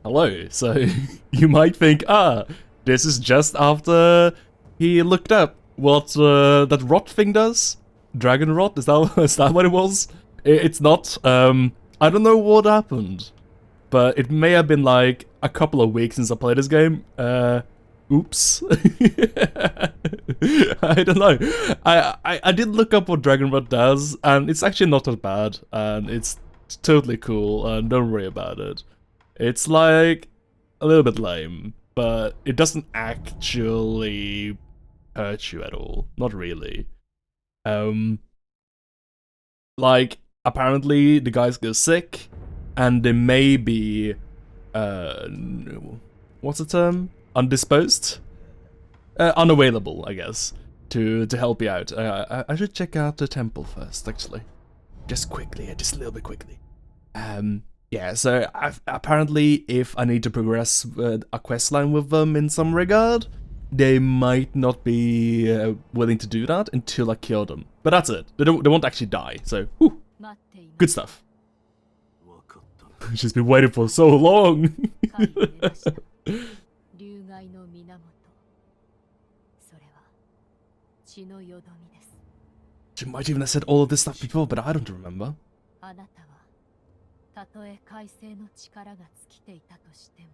Hello. So you might think, this is just after he looked up what that rot thing does. Dragon rot, is that is that what it was? It's not. I don't know what happened, but it may have been like a couple of weeks since I played this game. Oops. I don't know. I did look up what Dragon Rot does, and it's actually not that bad, and it's totally cool, and don't worry about it. It's like a little bit lame, but it doesn't actually hurt you at all. Not really. Like apparently the guys go sick, and they may be, what's the term? Undisposed, unavailable, I guess, to help you out. I should check out the temple first, actually, just quickly, just a little bit quickly. Yeah, so apparently if I need to progress a questline with them in some regard, they might not be willing to do that until I kill them. But that's it. They won't actually die, so whew, good stuff. She's been waiting for so long. She might even have said all of this stuff before, but I don't remember. たとえ改正の力が尽きていたとしても、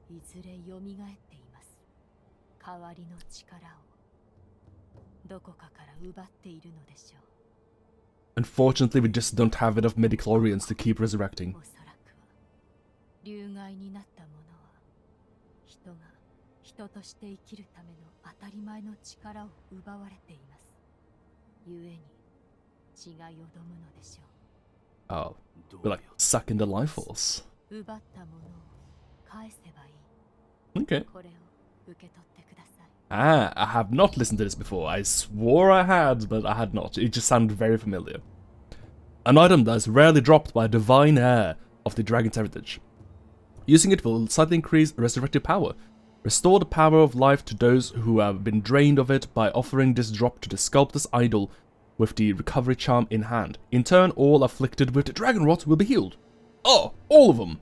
いずれ蘇っています。代わりの力をどこかから奪っているのでしょう。 Unfortunately, we just don't have enough midichlorians to keep resurrecting. おそらくは流害になった者は人が人として生きるための当たり前の力を奪われています。故に血がよどむのでしょう。 Oh, we're like sucking the life force. Okay. Ah, I have not listened to this before. I swore I had, but I had not. It just sounded very familiar. An item that is rarely dropped by a divine heir of the dragon's heritage. Using it will slightly increase resurrective power. Restore the power of life to those who have been drained of it by offering this drop to the sculptor's idol with the recovery charm in hand. In turn, all afflicted with dragon rot will be healed. Oh, all of them!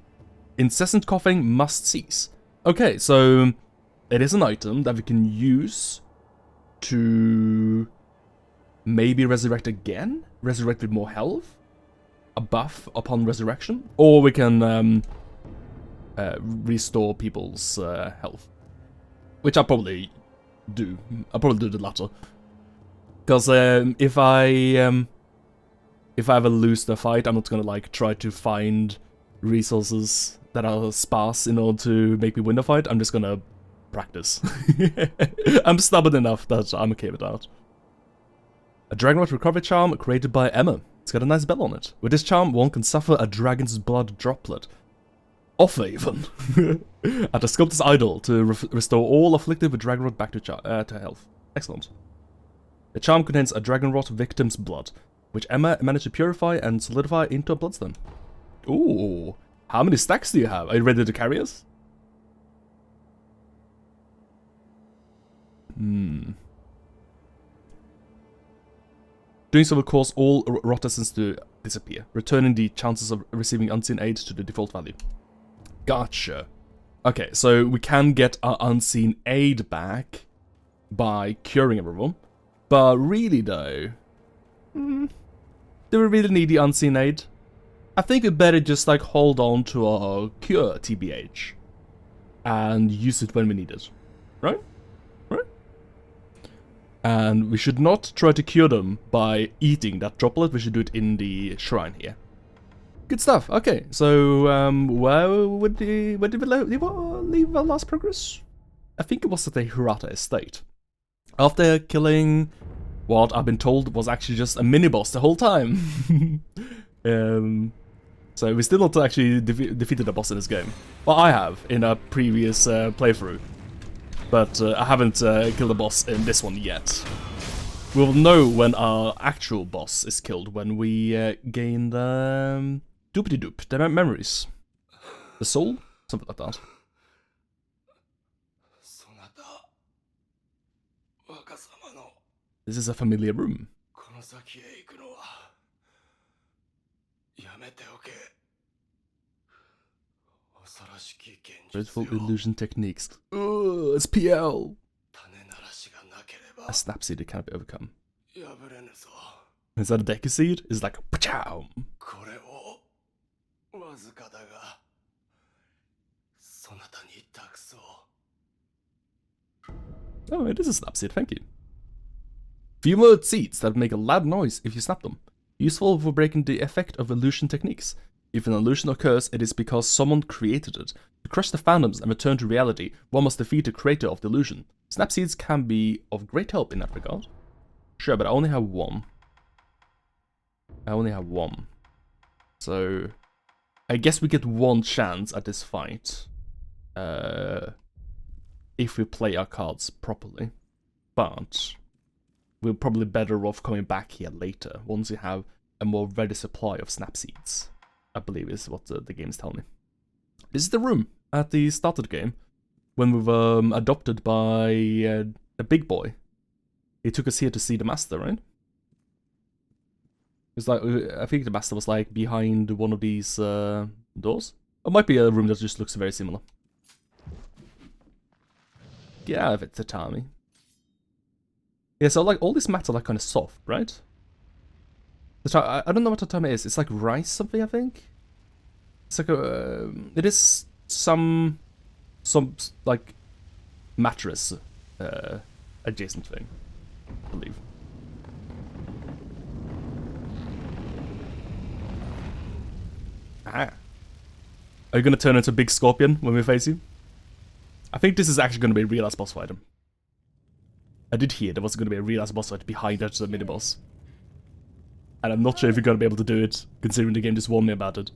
Incessant coughing must cease. Okay, so it is an item that we can use to maybe resurrect again? Resurrect with more health? A buff upon resurrection? Or we can restore people's health. Which I'll probably do. I'll probably do the latter. Because if I ever lose the fight, I'm not gonna like try to find resources that are sparse in order to make me win the fight. I'm just gonna practice. I'm stubborn enough that I'm okay with that. A Dragonrot recovery charm created by Emma. It's got a nice bell on it. With this charm, one can suffer a dragon's blood droplet. Offer even. At the sculptor's idol to restore all afflicted with Dragonrot back to health. Excellent. The charm contains a Dragonrot victim's blood, which Emma managed to purify and solidify into a bloodstone. Ooh, how many stacks do you have? Are you ready to carry us? Doing so will cause all rot essence to disappear, returning the chances of receiving unseen aid to the default value. Gotcha. Okay, so we can get our unseen aid back by curing everyone. But really though, do we really need the unseen aid? I think we better just like hold on to our cure TBH and use it when we need it, right? Right? And we should not try to cure them by eating that droplet, we should do it in the shrine here. Good stuff, okay, so where did we leave our last progress? I think it was at the Hirata estate. After killing what I've been told was actually just a mini-boss the whole time. So we still not actually defeated a boss in this game. Well, I have, in a previous playthrough. But I haven't killed a boss in this one yet. We'll know when our actual boss is killed, when we gain the doopity-doop, the memories. The soul? Something like that. This is a familiar room. Dreadful illusion techniques. Ugh, it's PL. A snap seed that cannot be overcome. Is that a Deku seed? It's like a pachow. Oh, it is a snap seed, thank you. Few more seeds that make a loud noise if you snap them. Useful for breaking the effect of illusion techniques. If an illusion occurs, it is because someone created it. To crush the phantoms and return to reality, one must defeat the creator of the illusion. Snap seeds can be of great help in that regard. Sure, but I only have one. So, I guess we get one chance at this fight. If we play our cards properly. But we're probably better off coming back here later, once we have a more ready supply of snap seeds. I believe is what the game's telling me. This is the room at the start of the game, when we were adopted by a big boy. He took us here to see the master, right? It's like, I think the master was like behind one of these doors. It might be a room that just looks very similar. Get out of it, Tatami. Yeah, so like all these mats are like kind of soft, right? I don't know what tatami is. It's like rice something, I think. It's like a. It is some like mattress adjacent thing, I believe. Ah. Are you gonna turn into a big scorpion when we face you? I think this is actually gonna be a real ass boss fight. I did hear there was gonna be a real ass boss fight behind that mini boss. And I'm not sure if you're gonna be able to do it, considering the game just warned me about it.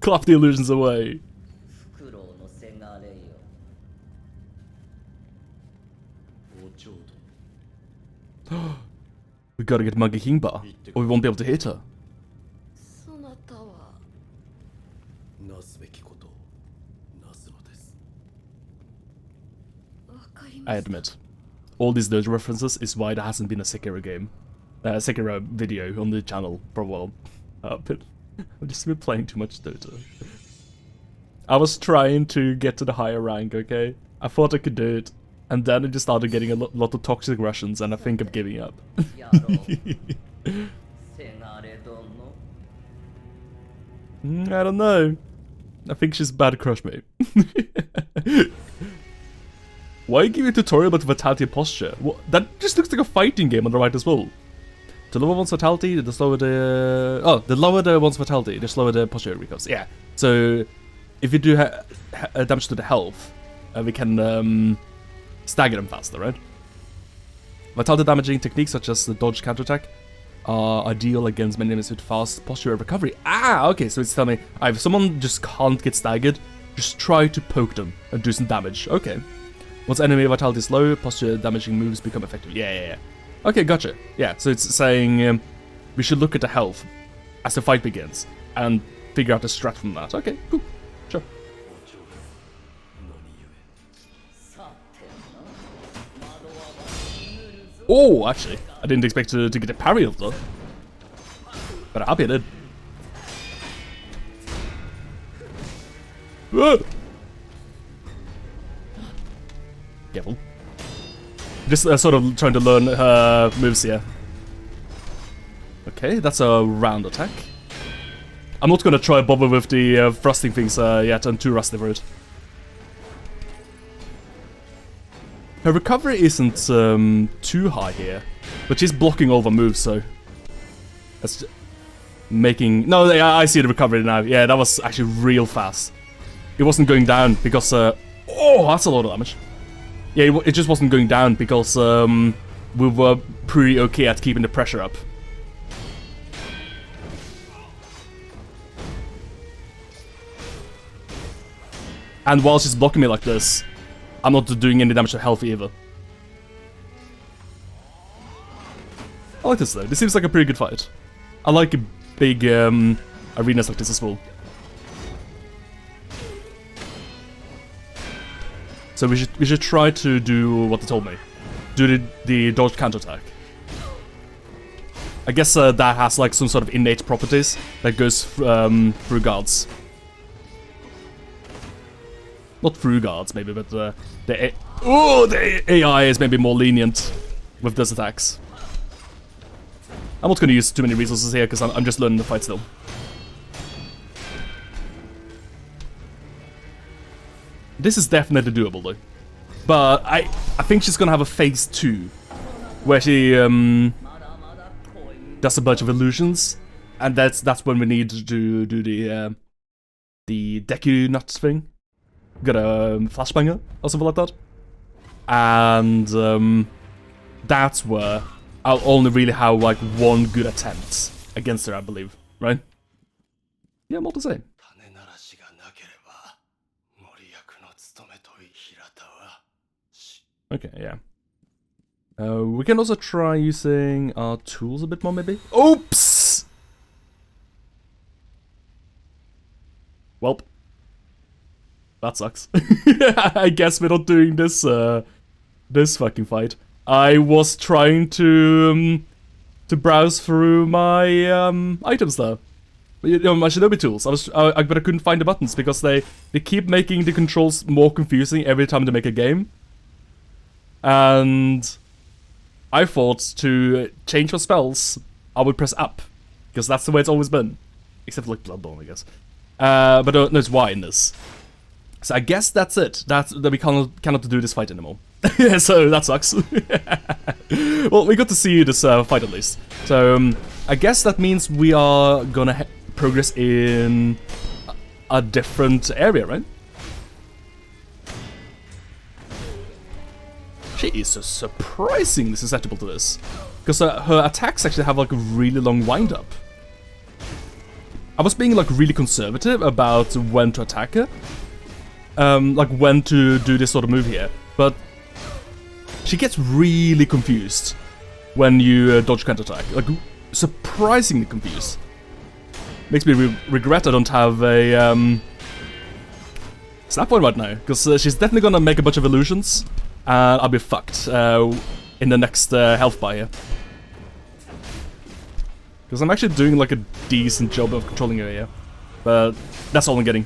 Clap the illusions away. We gotta get Monkey King Bar, or we won't be able to hit her. I admit, all these Dojo references is why there hasn't been a Sekiro game, Sekiro video on the channel for a while. But I've just been playing too much Dota. I was trying to get to the higher rank, okay? I thought I could do it. And then I just started getting a lot of toxic Russians, and I think I'm giving up. I don't know. I think she's a bad crush, mate. Why give you a tutorial about vitality and posture? What? That just looks like a fighting game on the right as well. To lower one's vitality, the slower the... Oh, the lower the one's vitality, the slower the posture recovers. Yeah. So, if you do damage to the health, we can... stagger them faster, right? Vitality damaging techniques such as the dodge counterattack are ideal against many enemies with fast posture and recovery. Ah, okay, so it's telling me if someone just can't get staggered, just try to poke them and do some damage. Okay. Once enemy vitality is low, posture damaging moves become effective. Yeah. Okay, gotcha. Yeah, so it's saying we should look at the health as the fight begins and figure out the strat from that. Okay, cool. Sure. Oh, actually, I didn't expect to get a parry of though. But I'm happy I did. Whoa. Careful. Just sort of trying to learn her moves here. Okay, that's a round attack. I'm not gonna try bother with the thrusting things yet, I'm too rusty for it. Her recovery isn't too high here, but she's blocking all the moves, so that's making... No, I see the recovery now. Yeah, that was actually real fast. It wasn't going down because... oh, that's a lot of damage. Yeah, it just wasn't going down because we were pretty okay at keeping the pressure up. And while she's blocking me like this, I'm not doing any damage to health either. I like this though. This seems like a pretty good fight. I like big arenas like this as well. So we should try to do what they told me. Do the dodge counterattack. I guess that has like some sort of innate properties that goes through guards. Not through guards, maybe, but the AI is maybe more lenient with those attacks. I'm not going to use too many resources here because I'm just learning the fight still. This is definitely doable though. But I think she's going to have a phase 2 where she does a bunch of illusions, and that's when we need to do the Deku Nuts thing. Got a flashbanger or something like that. And that's where I'll only really have like one good attempt against her, I believe. Right? Yeah, more to say. Okay, yeah. We can also try using our tools a bit more, maybe? Oops! Welp. That sucks. I guess we're not doing this, this fucking fight. I was trying to browse through my, items there. You know, my Shinobi tools. But I couldn't find the buttons because they keep making the controls more confusing every time they make a game. And I thought to change for spells, I would press up. Because that's the way it's always been. Except for like Bloodborne, I guess. But no, it's Y in this. So I guess that's it. That we cannot do this fight anymore. So that sucks. Well, we got to see this fight at least. So I guess that means we are gonna progress in a different area, right? She is so surprisingly susceptible to this. Because her attacks actually have like a really long wind-up. I was being like really conservative about when to attack her. Like when to do this sort of move here. But she gets really confused when you dodge counterattack. Like surprisingly confused. Makes me regret I don't have a snap point right now. Because she's definitely gonna make a bunch of illusions. And I'll be fucked in the next health bar here. Because I'm actually doing like a decent job of controlling her here. But that's all I'm getting.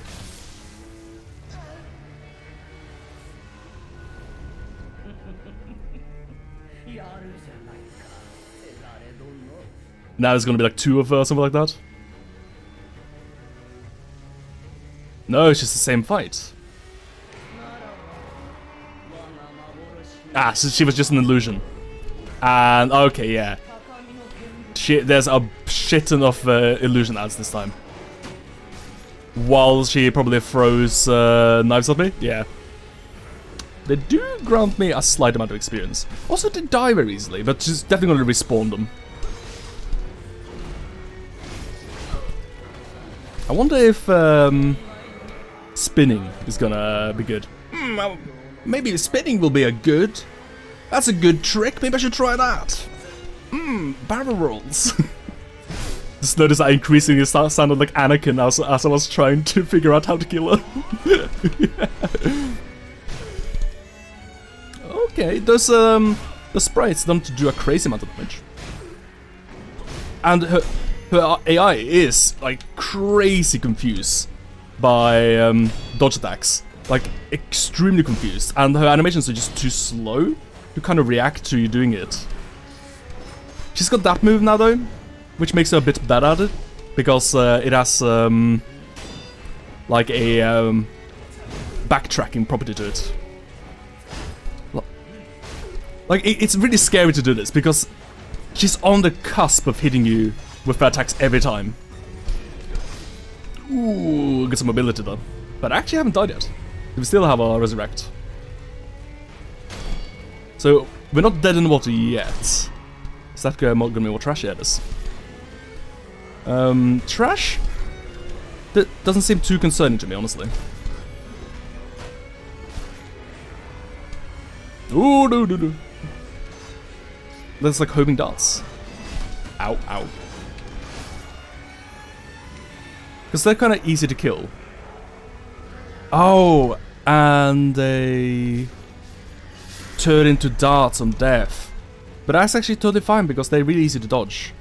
Now there's gonna be like 2 of her or something like that. No, it's just the same fight. Ah, so she was just an illusion. And, okay, yeah. There's a shit ton of illusion ads this time. While she probably throws knives at me, yeah. They do grant me a slight amount of experience. Also, they die very easily, but she's definitely gonna respawn them. I wonder if spinning is gonna be good. Maybe spinning will be a good. That's a good trick. Maybe I should try that. Barrel rolls. Just notice I increasingly sounded like Anakin as I was trying to figure out how to kill her. Okay, those the sprites don't do a crazy amount of damage, and her AI is like crazy confused by dodge attacks. Like, extremely confused. And her animations are just too slow to kind of react to you doing it. She's got that move now, though, which makes her a bit better at it. Because it has, like, a backtracking property to it. Like, it's really scary to do this, because she's on the cusp of hitting you with her attacks every time. Ooh, get some mobility, though. But I actually haven't died yet. We still have our resurrect. So, we're not dead in the water yet. Is that gonna be more trashy at us? Trash? That doesn't seem too concerning to me, honestly. Ooh, no. That's like homing darts. Ow, ow. Because they're kind of easy to kill. Oh, and they turn into darts on death. But that's actually totally fine because they're really easy to dodge.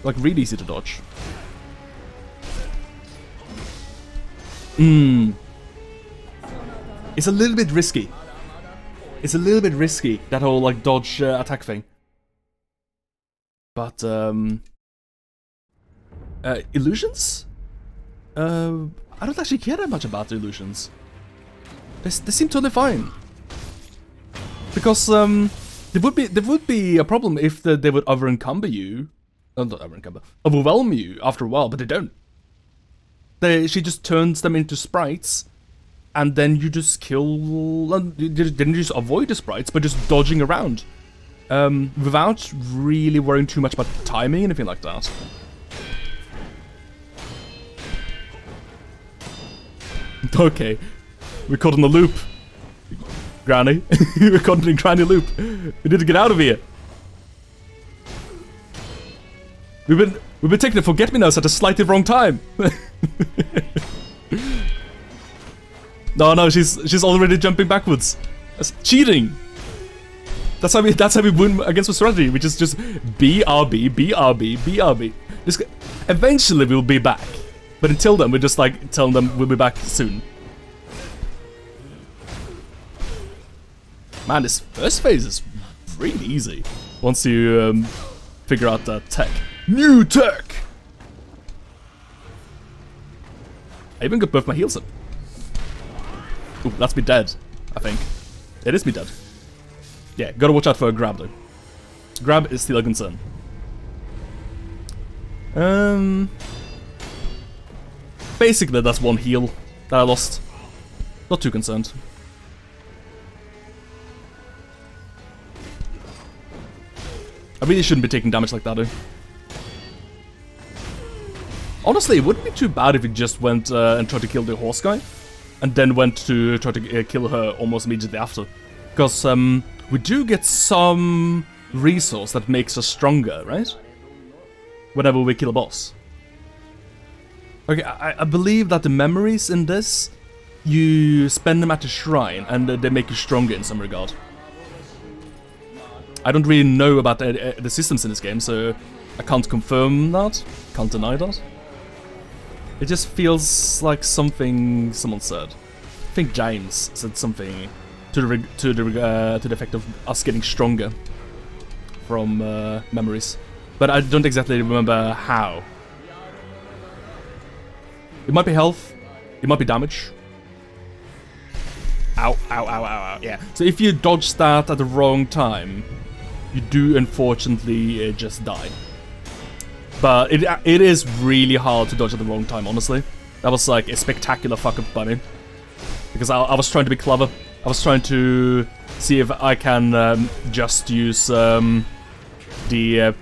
Like, really easy to dodge. It's a little bit risky. It's a little bit risky, that whole, like, dodge attack thing. But, illusions? I don't actually care that much about the illusions. They seem totally fine. Because, there would be a problem if they would over-encumber you. Not over-encumber. Overwhelm you after a while, but they don't. She just turns them into sprites, and then you just kill... Then you just avoid the sprites, but just dodging around. Without really worrying too much about timing, anything like that. Okay. We're caught in the loop. Granny. We're caught in a granny loop. We need to get out of here. We've been taking the forget-me-nots at a slightly wrong time. No, she's already jumping backwards. That's cheating. That's how we win against the strategy, which is just BRB, BRB, BRB. Eventually we'll be back. But until then, we're just like telling them we'll be back soon. Man, this first phase is really easy. Once you figure out the tech. New tech! I even got both my heals up. Ooh, that's me dead, I think. It is me dead. Yeah, gotta watch out for a grab though. Grab is still a concern. Basically that's one heal that I lost. Not too concerned. I really shouldn't be taking damage like that though. Honestly, it wouldn't be too bad if he just went and tried to kill the horse guy, and then went to try to kill her almost immediately after. Because we do get some resource that makes us stronger, right? Whenever we kill a boss. Okay, I believe that the memories in this, you spend them at the shrine, and they make you stronger in some regard. I don't really know about the systems in this game, so I can't confirm that, can't deny that. It just feels like something someone said. I think James said something to the effect of us getting stronger from memories, but I don't exactly remember how. It might be health, it might be damage. Ow, ow, ow, ow, ow. Yeah. So if you dodge that at the wrong time, you do unfortunately just die. But it is really hard to dodge at the wrong time, honestly. That was like a spectacular fuck-up by me. Because I was trying to be clever. I was trying to see if I can just use the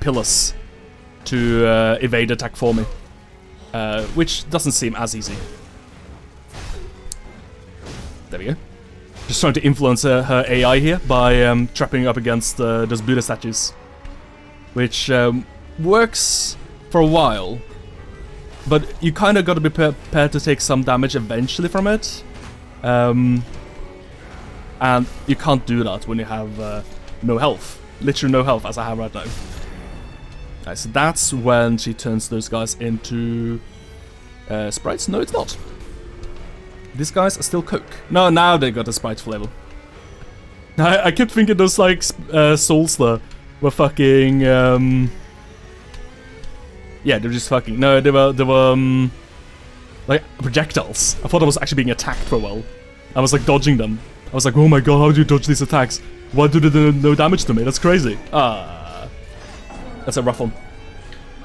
pillars to evade attack for me. Which doesn't seem as easy. There we go. Just trying to influence her AI here by trapping up against those Buddha statues. Which works for a while, but you kind of got to be prepared to take some damage eventually from it. And you can't do that when you have no health. Literally no health, as I have right now. Right, so that's when she turns those guys into sprites. No, it's not. These guys are still Coke. No, now they got a sprite flavor. I kept thinking those like souls there were fucking yeah, they're just fucking... No, they were like, projectiles. I thought I was actually being attacked for a while. I was, like, dodging them. I was like, oh my god, how do you dodge these attacks? Why do they do no damage to me? That's crazy. That's a rough one.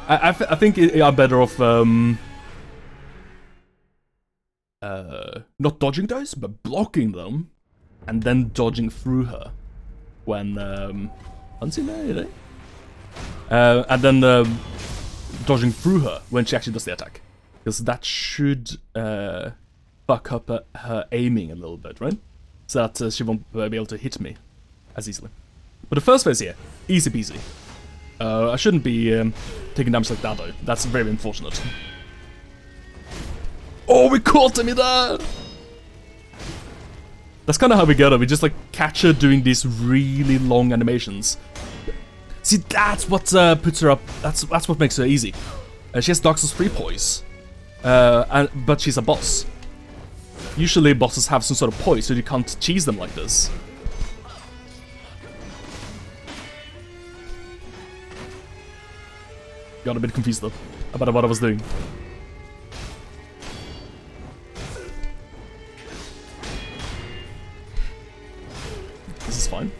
I think I'm better off, not dodging those, but blocking them, and then dodging through her. When, and then, dodging through her when she actually does the attack, because that should fuck up her aiming a little bit, right? So that she won't be able to hit me as easily. But the first phase here, easy peasy. I shouldn't be taking damage like that though. That's very unfortunate. Oh, we caught him in there! That's kind of how we get her. We just like catch her doing these really long animations. See, that's what puts her up. That's what makes her easy. She has Dark Souls 3 poise, but she's a boss. Usually bosses have some sort of poise, so you can't cheese them like this. Got a bit confused though about what I was doing. This is fine.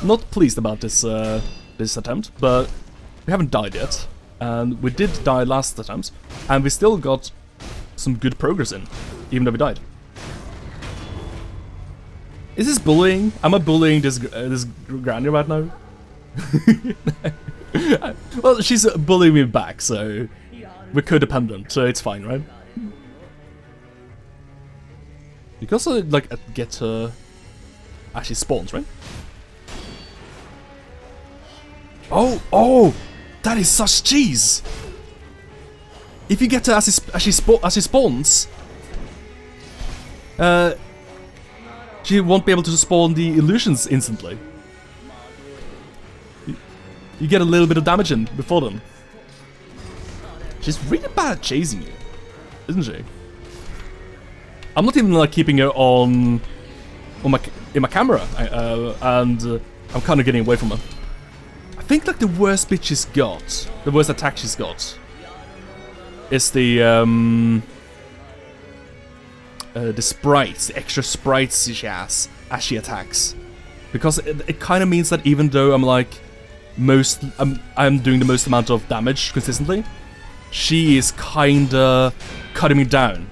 Not pleased about this this attempt, but we haven't died yet, and we did die last attempt, and we still got some good progress in, even though we died. Is this bullying? Am I bullying this granny right now? Well, she's bullying me back, so we're codependent, so it's fine, right? You can also like get her. Actually spawns, right? Oh, that is such cheese. If you get her as she spawns, she won't be able to spawn the illusions instantly. You get a little bit of damage in before then. She's really bad at chasing you, isn't she? I'm not even like keeping her in my camera, and I'm kind of getting away from her. I think like the worst bit she's got, the worst attack she's got, is the sprites, the extra sprites she has as she attacks, because it kind of means that even though I'm like I'm doing the most amount of damage consistently, she is kinda cutting me down,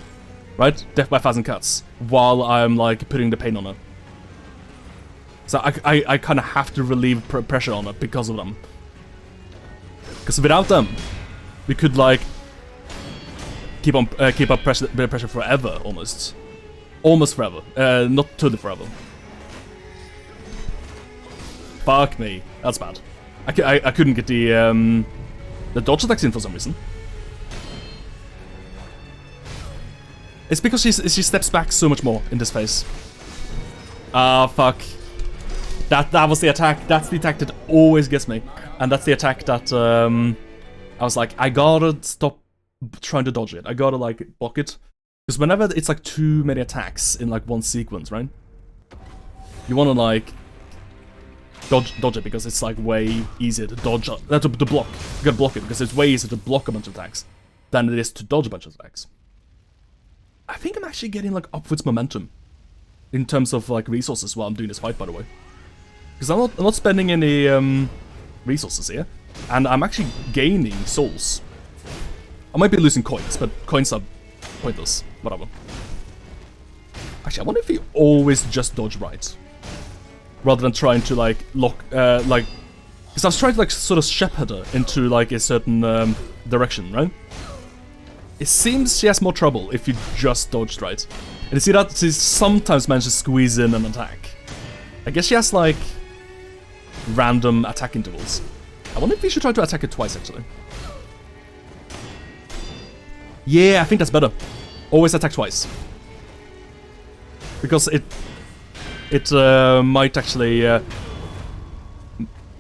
right? Death by 1,000 cuts, while I'm like putting the pain on her. So I kind of have to relieve pressure on her because of them. Because without them, we could like keep up pressure forever, almost forever. Not totally forever. Fuck me, that's bad. I couldn't get the dodge attacks in for some reason. It's because she steps back so much more in this phase. Ah, fuck. That was the attack. That's the attack that always gets me, and that's the attack that I was like, I gotta stop trying to dodge it. I gotta like block it, because whenever it's like too many attacks in like one sequence, right? You wanna like dodge it because it's like way easier to dodge to block. You gotta block it because it's way easier to block a bunch of attacks than it is to dodge a bunch of attacks. I think I'm actually getting like upwards momentum in terms of like resources while I'm doing this fight, by the way. Because I'm not spending any resources here, and I'm actually gaining souls. I might be losing coins, but coins are pointless. Whatever. Actually, I wonder if you always just dodge right, rather than trying to like lock, like, because I was trying to like sort of shepherd her into like a certain direction, right? It seems she has more trouble if you just dodged right. And you see that she sometimes manages to squeeze in an attack. I guess she has like random attack intervals. I wonder if we should try to attack it twice actually. Yeah, I think that's better. Always attack twice. Because it might actually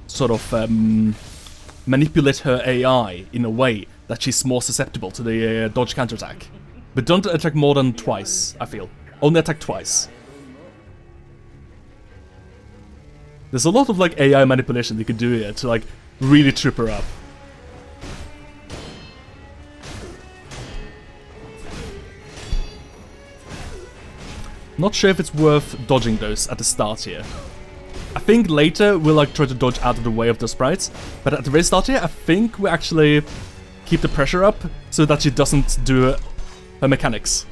sort of manipulate her AI in a way that she's more susceptible to the dodge counterattack. But don't attack more than twice, I feel. Only attack twice. There's a lot of like AI manipulation you could do here to like really trip her up. Not sure if it's worth dodging those at the start here. I think later we'll like try to dodge out of the way of the sprites, but at the very start here I think we actually keep the pressure up so that she doesn't do her mechanics.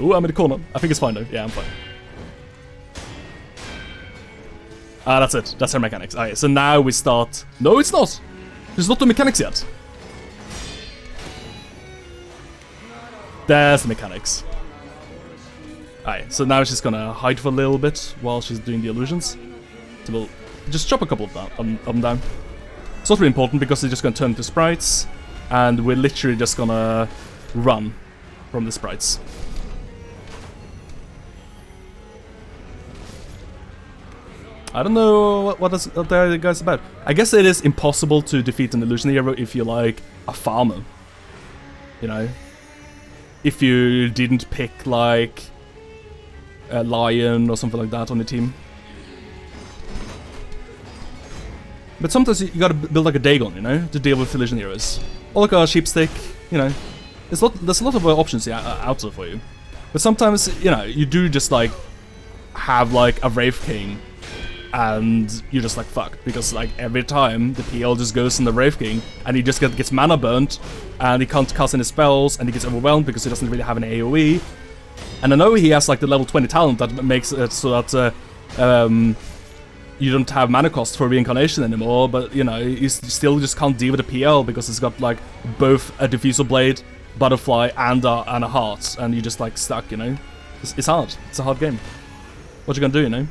Ooh, I'm in the corner. I think it's fine though. Yeah, I'm fine. Ah, that's it. That's her mechanics. Okay, so now we start... No, it's not! There's not the mechanics yet. There's the mechanics. Alright, so now she's gonna hide for a little bit while she's doing the illusions. So we'll just chop a couple of them down. It's not really important because they're just gonna turn into sprites. and we're literally just gonna run from the sprites. I don't know what the guy's about. I guess it is impossible to defeat an illusion hero if you're like a farmer. You know? If you didn't pick like a lion or something like that on the team. But sometimes you gotta build like a Dagon, you know, to deal with illusion heroes. Or like a sheepstick, you know. There's a lot of options here out there for you. But sometimes, you know, you do just like have like a Wraith King and you're just like fucked, because like every time the PL just goes in the Wraith King and he just gets mana burnt and he can't cast any spells and he gets overwhelmed because he doesn't really have an AoE. And I know he has like the level 20 talent that makes it so that you don't have mana cost for reincarnation anymore, but you know, you still just can't deal with the PL because it's got like both a diffusal blade, butterfly, and a heart, and you're just like stuck, you know? It's hard. It's a hard game. What you gonna do, you know?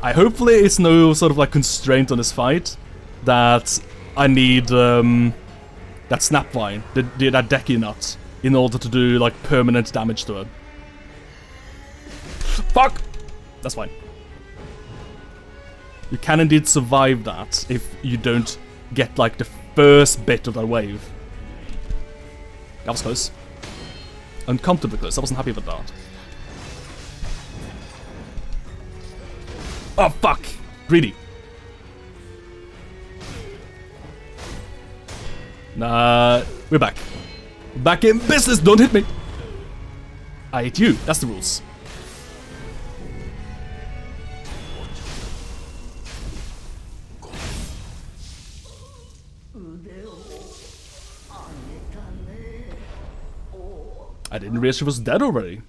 Hopefully it's no sort of like constraint on this fight that I need that Snapvine, that Decky Nut, in order to do like permanent damage to it. Fuck! That's fine. You can indeed survive that if you don't get like the first bit of that wave. That was close. Uncomfortably close. I wasn't happy with that. Oh, fuck! Greedy. Nah, we're back. Back in business, don't hit me! I hit you, that's the rules. I didn't realize she was dead already.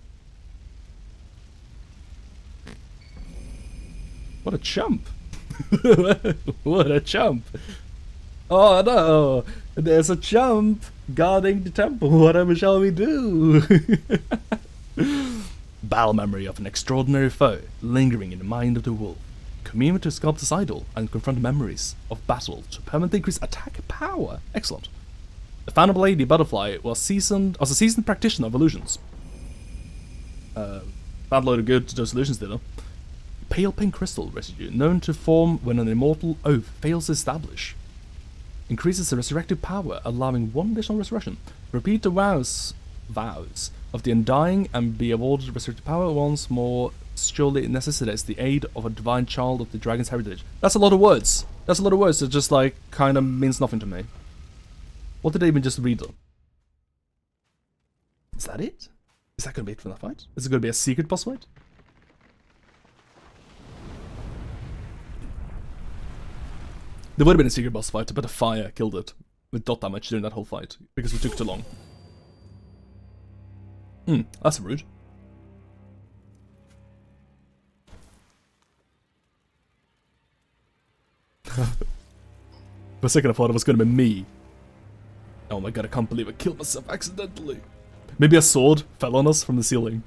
What a chump. What a chump. Oh no, there's a chump guarding the temple. Whatever shall we do? Battle memory of an extraordinary foe lingering in the mind of the wolf. Commune to sculpt his idol and confront memories of battle to permanently increase attack power. Excellent. The Phantom Lady Butterfly was a seasoned practitioner of illusions. Bad load of good to those illusions, did it? Pale pink crystal residue, known to form when an immortal oath fails to establish. Increases the resurrective power, allowing one additional resurrection. Repeat the vows of the undying and be awarded resurrective power once more. Surely necessitates the aid of a divine child of the dragon's heritage. That's a lot of words. That's a lot of words that just like kind of means nothing to me. What did I even just read though? Is that it? Is that gonna be it for that fight? Is it gonna be a secret boss fight? There would have been a secret boss fight, but the fire killed it with dot damage during that whole fight because it took too long. That's rude. For a second I thought it was gonna be me. Oh my god, I can't believe I killed myself accidentally. Maybe a sword fell on us from the ceiling.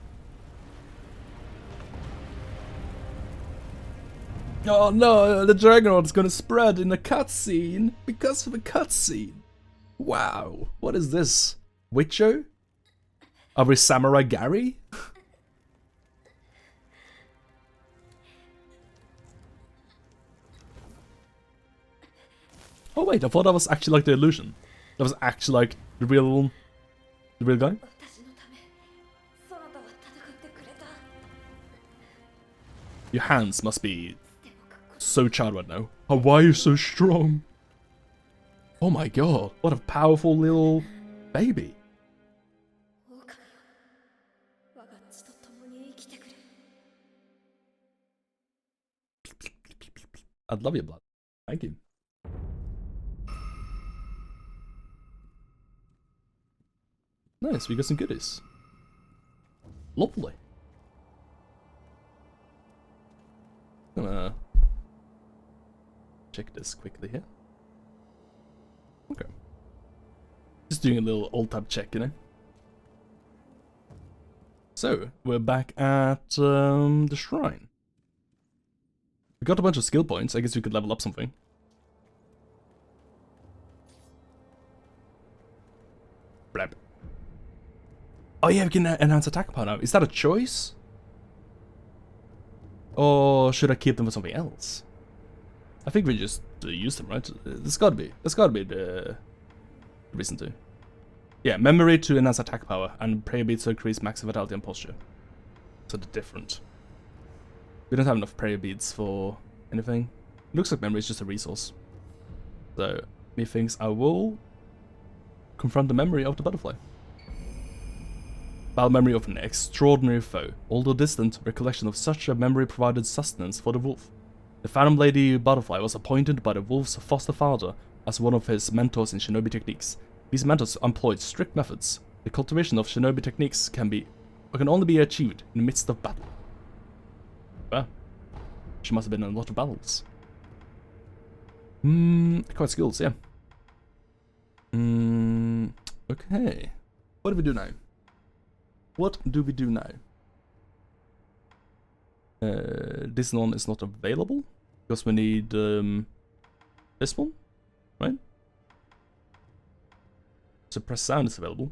Oh no, the Dragon is gonna spread in a cutscene because of a cutscene. Wow, what is this? Witcho? Are we Samurai Gary? Oh wait, I thought that was actually like the illusion. That was actually like the real guy? Your hands must be so charred right now. Oh, why are you so strong? Oh my god, what a powerful little baby. I'd love your blood. Thank you. Nice, we got some goodies. Lovely. Gonna check this quickly here. Okay. Just doing a little old tab check, you know. So, we're back at the shrine. We got a bunch of skill points. I guess we could level up something. Blab. Oh yeah, we can enhance attack power now. Is that a choice? Or should I keep them for something else? I think we just use them, right? There's gotta be the reason to. Yeah, memory to enhance attack power, and prayer beads to increase max vitality and posture. So they're different. We don't have enough prayer beads for anything. It looks like memory is just a resource. So, methinks I will confront the memory of the butterfly. Battle memory of an extraordinary foe. Although distant, recollection of such a memory provided sustenance for the wolf. The Phantom Lady Butterfly was appointed by the wolf's foster father as one of his mentors in shinobi techniques. These mentors employed strict methods. The cultivation of shinobi techniques can only be achieved in the midst of battle. Well, she must have been in a lot of battles. Quite skills, yeah. Okay. What do we do now? What do we do now? This one is not available because we need this one, right? Suppress sound is available.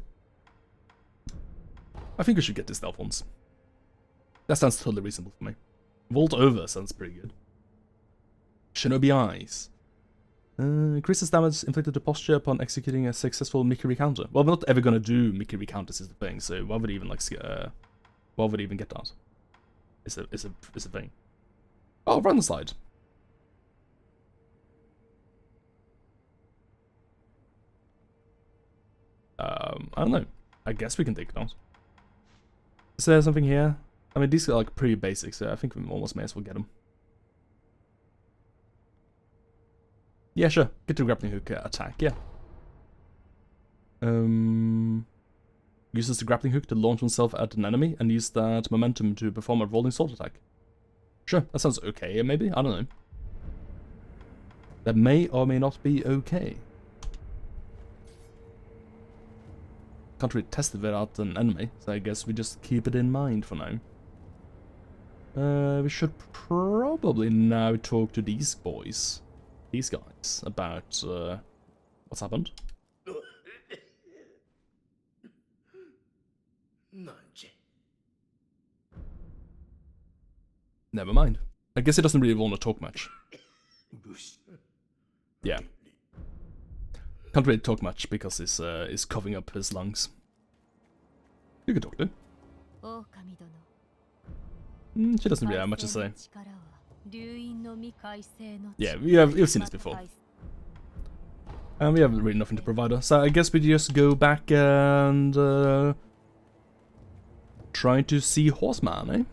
I think we should get the stealth ones. That sounds totally reasonable for me. Vault over sounds pretty good. Shinobi Eyes. Increases damage inflicted to posture upon executing a successful Mickey recounter. Well, we're not ever gonna do Mickey recounters is the thing, so why would even like why would even get that? It's a thing. Oh, run the slide. I don't know. I guess we can take it out. Is there something here? I mean, these are like pretty basic, so I think we almost may as well get them. Yeah, sure. Get the grappling hook attack, yeah. Uses the grappling hook to launch himself at an enemy and use that momentum to perform a rolling sword attack. Sure, that sounds okay, maybe? I don't know. That may or may not be okay. Can't really test it without an enemy, so I guess we just keep it in mind for now. We should probably now talk to these boys. These guys about what's happened. Never mind. I guess he doesn't really want to talk much. Yeah. Can't really talk much because he's coughing up his lungs. You can talk to. She doesn't really have much to say. Yeah, we've seen this before. And we have really nothing to provide her. So I guess we just go back and try to see Horseman, eh?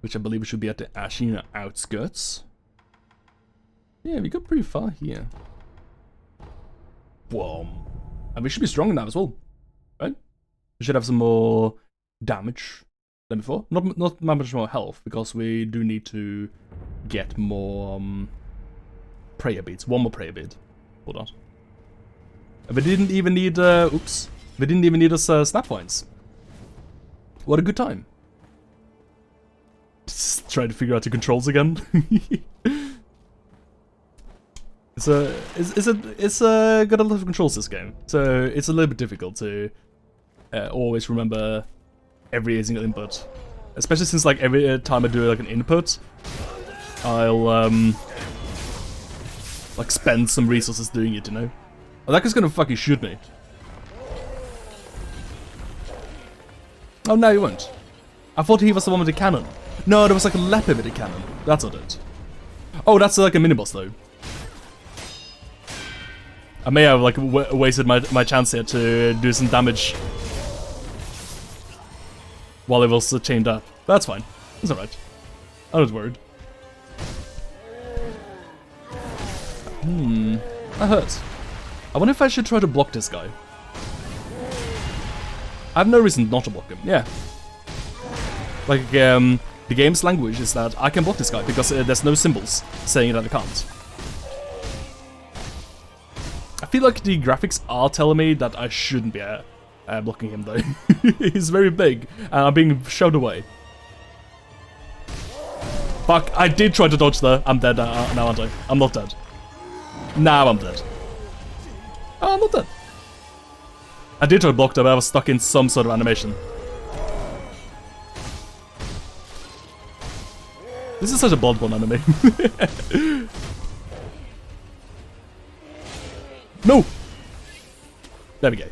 Which I believe should be at the Ashina outskirts. Yeah, we got pretty far here. Whoa. And we should be strong now as well, right? We should have some more damage than before. Not much more health, because we do need to get more prayer beads. One more prayer bead. Hold on. And we didn't even need, oops. We didn't even need us snap points. What a good time. Just trying to figure out the controls again. It's got a lot of controls, this game, so it's a little bit difficult to always remember every single input, especially since like every time I do like an input, I'll like spend some resources doing it, you know. Oh, that guy's gonna fucking shoot me. Oh no, he won't. I thought he was the one with the cannon. No, there was like a leopard with a cannon. That's not it. Oh, that's like a mini boss though. I may have like wasted my chance here to do some damage while it was chained up. That's fine. It's alright. I'm not worried. That hurts. I wonder if I should try to block this guy. I have no reason not to block him. Yeah. Like, the game's language is that I can block this guy because there's no symbols saying that I can't. I feel like the graphics are telling me that I shouldn't be blocking him though. He's very big and I'm being shoved away. Fuck, I did try to dodge there. I'm dead now, aren't I? I'm not dead. Now I'm dead. Oh, I'm not dead. I did try to block that, but I was stuck in some sort of animation. This is such a Bloodborne anime. No! There we go.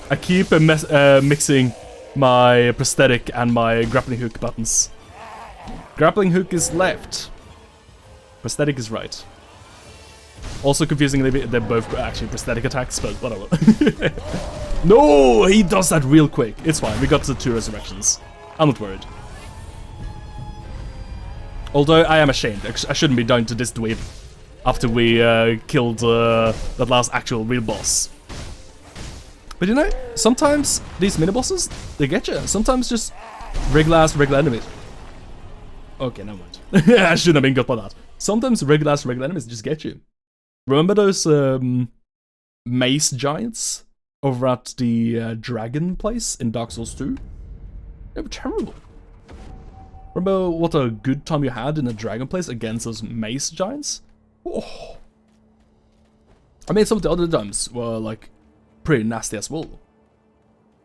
I keep mixing my prosthetic and my grappling hook buttons. Grappling hook is left. Prosthetic is right. Also confusingly, they're both actually prosthetic attacks, but whatever. No! He does that real quick. It's fine, we got the 2 resurrections. I'm not worried. Although I am ashamed. I shouldn't be down to this dweeb after we killed that last actual real boss. But you know, sometimes these mini-bosses, they get you. Sometimes just regular enemies. Okay, never mind. I shouldn't have been got by that. Sometimes regular enemies just get you. Remember those mace giants over at the dragon place in Dark Souls 2? They were terrible. Remember what a good time you had in a dragon place against those mace giants? Oh. I mean, some of the other times were like pretty nasty as well.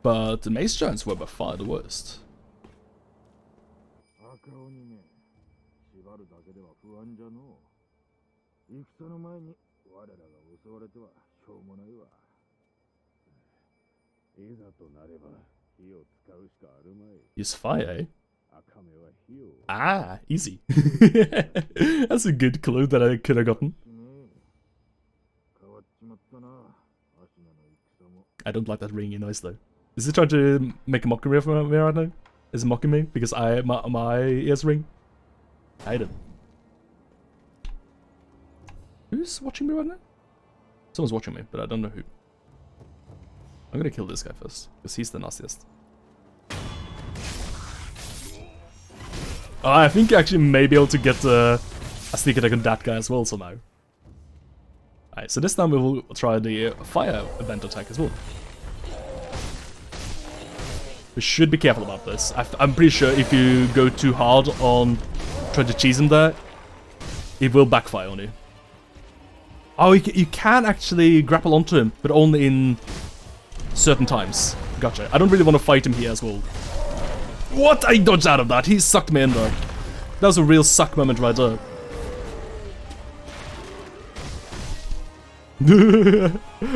But the mace giants were by far the worst. Use fire, eh? Ah, easy. That's a good clue that I could have gotten. I don't like that ringing noise though. Is he trying to make a mockery of me right now? Is he mocking me because my ears ring? I hate it. Who's watching me right now? Someone's watching me, but I don't know who. I'm gonna kill this guy first, because he's the nastiest. Oh, I think I actually may be able to get a sneak attack on that guy as well somehow. Alright, so this time we will try the fire event attack as well. We should be careful about this. I'm pretty sure if you go too hard on trying to cheese him there, it will backfire on you. Oh, you can actually grapple onto him, but only in certain times. Gotcha. I don't really want to fight him here as well. What? I dodged out of that. He sucked me in there. That was a real suck moment right there.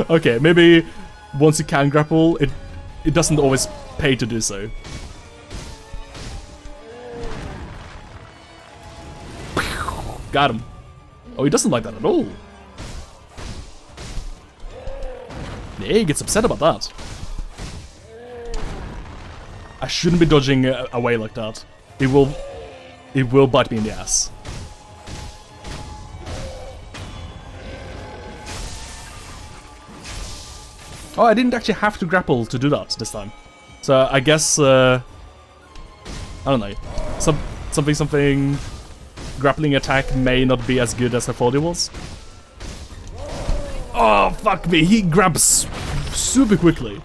Okay, maybe once you can grapple, it doesn't always pay to do so. Got him. Oh, he doesn't like that at all. Yeah, he gets upset about that. I shouldn't be dodging away like that. It will bite me in the ass. Oh, I didn't actually have to grapple to do that this time. So I guess I don't know. Something grappling attack may not be as good as I thought it was. Oh, fuck me. He grabs super quickly.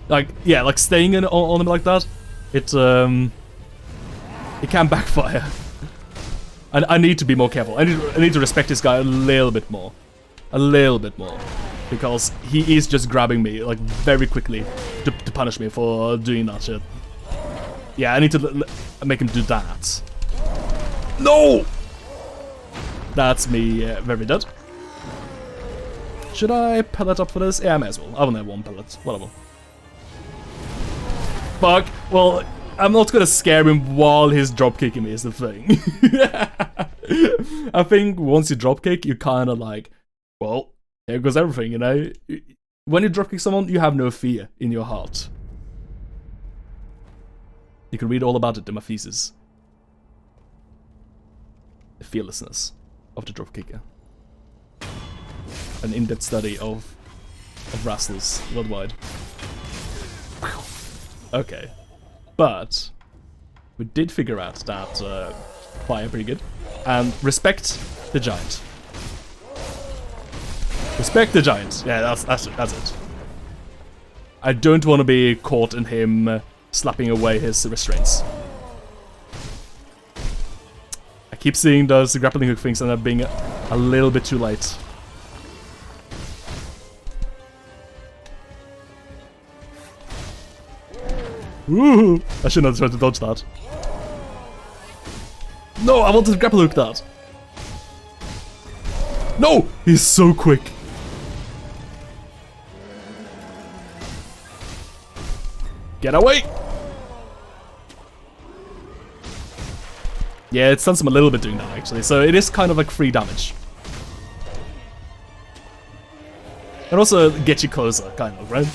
Like, yeah, like staying on him like that, it can backfire. And I need to be more careful. I need to respect this guy a little bit more. A little bit more. Because he is just grabbing me, like, very quickly to punish me for doing that shit. Yeah, I need to make him do that. No! That's me very dead. Should I pellet up for this? Yeah, I may as well. I only have 1 pellet. Whatever. Fuck. Well, I'm not gonna scare him while he's dropkicking me is the thing. I think once you dropkick, you kinda like, well, here goes everything, you know? When you dropkick someone, you have no fear in your heart. You can read all about it in my thesis. The fearlessness of the dropkicker. An in-depth study of wrestlers worldwide. Okay, but we did figure out that fire pretty good, and respect the giant. Respect the giant. Yeah, that's it. I don't want to be caught in him slapping away his restraints. I keep seeing those grappling hook things and they're being a little bit too late. Ooh, I shouldn't have tried to dodge that. No, I wanted to grapple hook that. No! He's so quick. Get away! Yeah, it stuns him a little bit doing that actually, so it is kind of like free damage. And also gets you closer, kind of, right?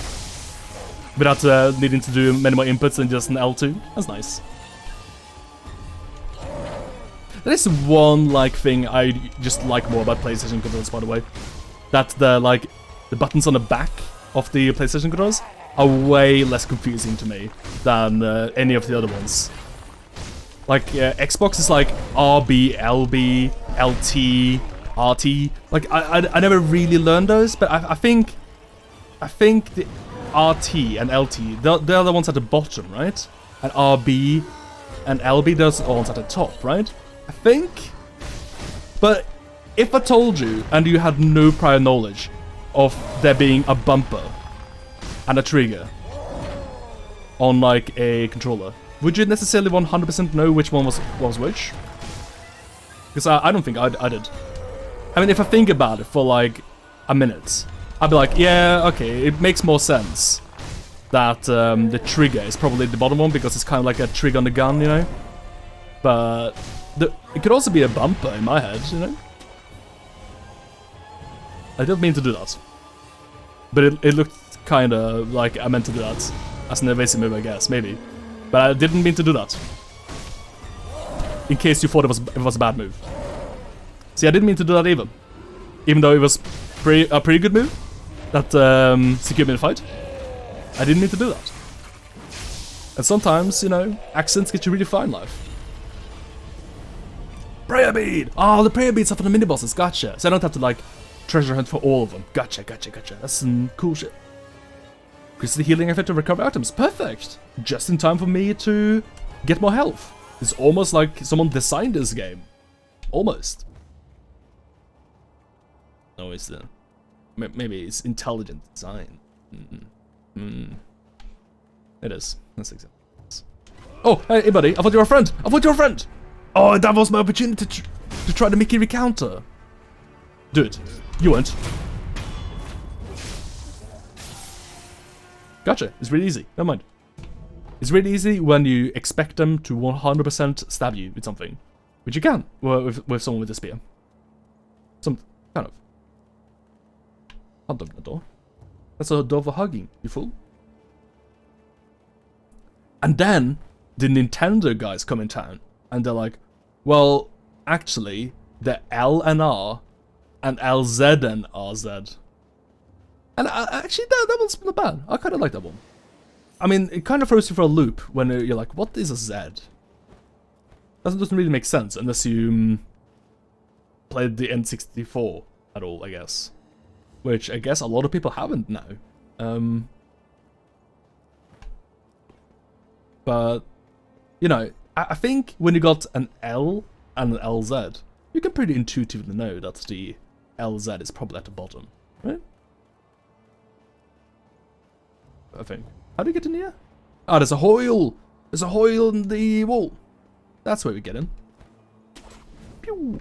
Without needing to do many more inputs than just an L2. That's nice. That is one like thing I just like more about PlayStation controllers, by the way. That the buttons on the back of the PlayStation controllers are way less confusing to me than any of the other ones. Like Xbox is like RB, LB, LT, RT. Like I never really learned those, but I think the RT and LT they're the ones at the bottom, right? And RB and LB those are the ones at the top, right? I think. But if I told you and you had no prior knowledge of there being a bumper and a trigger on like a controller, would you necessarily 100% know which one was which? Because I don't think I did. I mean, if I think about it for like a minute, I'd be like, yeah, okay, it makes more sense that the trigger is probably the bottom one because it's kind of like a trigger on the gun, you know? But it could also be a bumper in my head, you know? I didn't mean to do that. But it looked kind of like I meant to do that. As an evasive move, I guess, maybe. But I didn't mean to do that. In case you thought it was a bad move. See, I didn't mean to do that either. Even though it was a pretty good move that secured me the fight. I didn't mean to do that. And sometimes, you know, accents get you really far in life. Prayer bead! Oh, the prayer beads are for the mini-bosses, gotcha. So I don't have to, like, treasure hunt for all of them. Gotcha. That's some cool shit. Increase the healing effect to recover items. Perfect! Just in time for me to get more health. It's almost like someone designed this game. Almost. No, it's maybe it's intelligent design. It is. That's exactly. Oh, hey buddy, I thought you were a friend! Oh, that was my opportunity to try the Mickey recounter. Do it. You won't. Gotcha. It's really easy. Never mind. It's really easy when you expect them to 100% stab you with something. Which you can, with someone with a spear. Some kind of. I'll open the door. That's a door for hugging, you fool. And then, the Nintendo guys come in town, and they're like, well, actually, the L and R, and LZ and RZ. And actually, that one's not bad. I kind of like that one. I mean, it kind of throws you for a loop when you're like, what is a Z? That doesn't really make sense unless you played the N64 at all, I guess. Which I guess a lot of people haven't now. But, you know, I think when you got an L and an LZ, you can pretty intuitively know that the LZ is probably at the bottom, right? I think. How do you get in here? Ah, there's a hole! There's a hole in the wall. That's where we get in. Pew!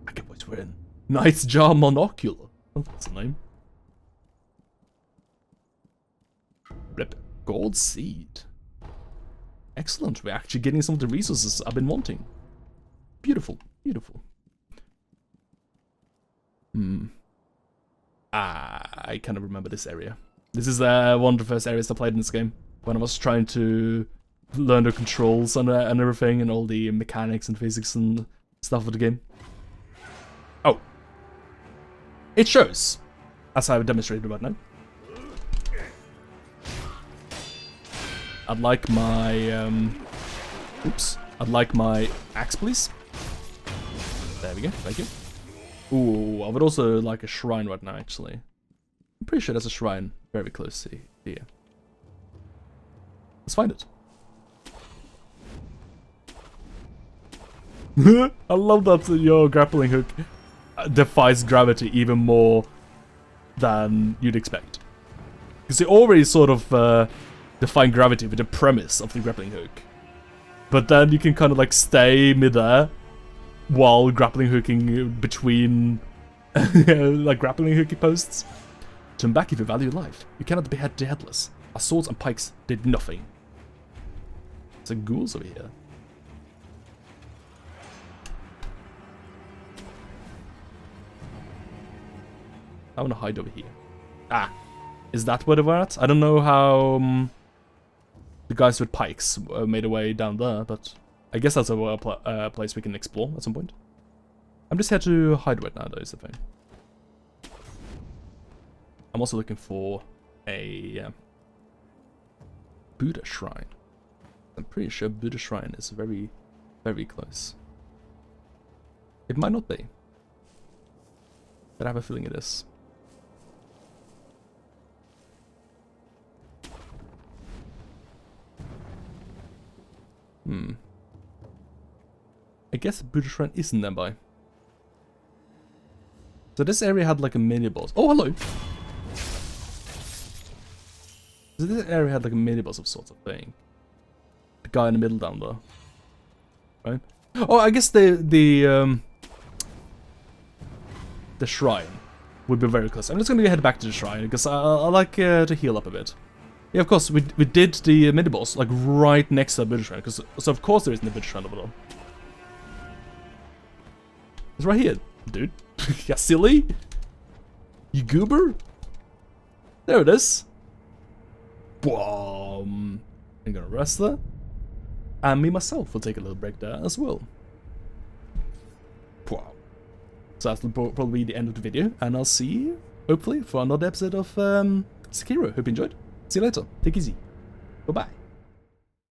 I get what we're in. Knight's Jar Monocular. Oh, that's the name. Rip. Gold Seed. Excellent. We're actually getting some of the resources I've been wanting. Beautiful. Beautiful. I kind of remember this area. This is one of the first areas I played in this game. When I was trying to learn the controls and everything, and all the mechanics and physics and stuff of the game. Oh. It shows, as I've demonstrated right now. I'd like my, oops. I'd like my axe, please. There we go, thank you. Ooh, I would also like a shrine right now, actually. I'm pretty sure there's a shrine very close to here. Let's find it. I love that your grappling hook defies gravity even more than you'd expect. Because you already sort of define gravity with the premise of the grappling hook. But then you can kind of like stay mid-air while grappling hooking between like grappling hooky posts. Turn back if you value life. You cannot be headless. Our swords and pikes did nothing. There's a ghouls over here. I want to hide over here. Ah, is that where they were at? I don't know how the guys with pikes made their way down there, but I guess that's a place we can explore at some point. I'm just here to hide right now, though, is the thing. I'm also looking for a Buddha shrine. I'm pretty sure Buddha shrine is very, very close. It might not be, but I have a feeling it is. I guess Buddha shrine isn't nearby. So this area had like a mini boss. Oh, hello! So this area had like a mini boss of sorts of thing. The guy in the middle down there, right? Oh, I guess the shrine would be very close. I'm just gonna head back to the shrine because I like to heal up a bit. Yeah, of course we did the mini boss like right next to the Buddha shrine, because so of course there isn't a Buddha shrine over there. It's right here, dude. Yeah, silly. You goober. There it is. Boom. I'm gonna rest there. And me myself will take a little break there as well. Wow. So that'll probably be the end of the video, and I'll see you, hopefully, for another episode of Sekiro. Hope you enjoyed. See you later. Take it easy. Bye-bye.